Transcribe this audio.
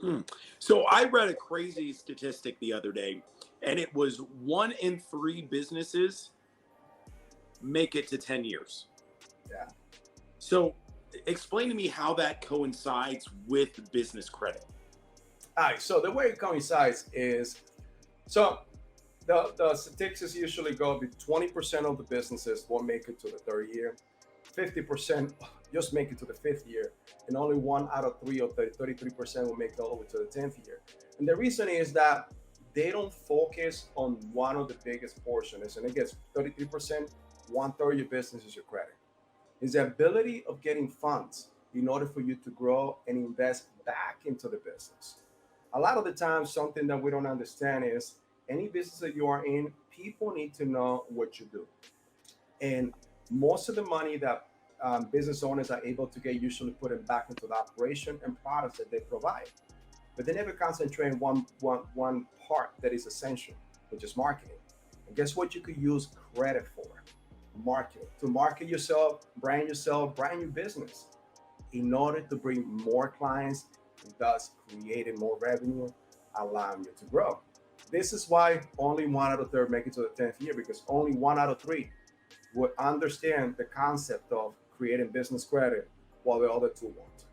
Mm. So I read a crazy statistic the other day, and it was 1 in 3 businesses make it to 10 years. Yeah. So explain to me how that coincides with business credit. All right. So the way it coincides is so the statistics usually go be 20% of the businesses won't make it to the third year, 50% just make it to the fifth year, and only one out of three or 33% will make it all the way to the 10th year. And the reason is that they don't focus on one of the biggest portions, and it gets 33%, one third of your business is your credit. Is the ability of getting funds in order for you to grow and invest back into the business. A lot of the time, something that we don't understand is any business that you are in, people need to know what you do. And most of the money that business owners are able to get usually put it back into the operation and products that they provide. But they never concentrate on one part that is essential, which is marketing. And guess what you could use credit for? Marketing. To market yourself, brand your business in order to bring more clients, thus creating more revenue, allowing you to grow. This is why only one out of three make it to the 10th year because only one out of three would understand the concept of creating business credit while the other two won't.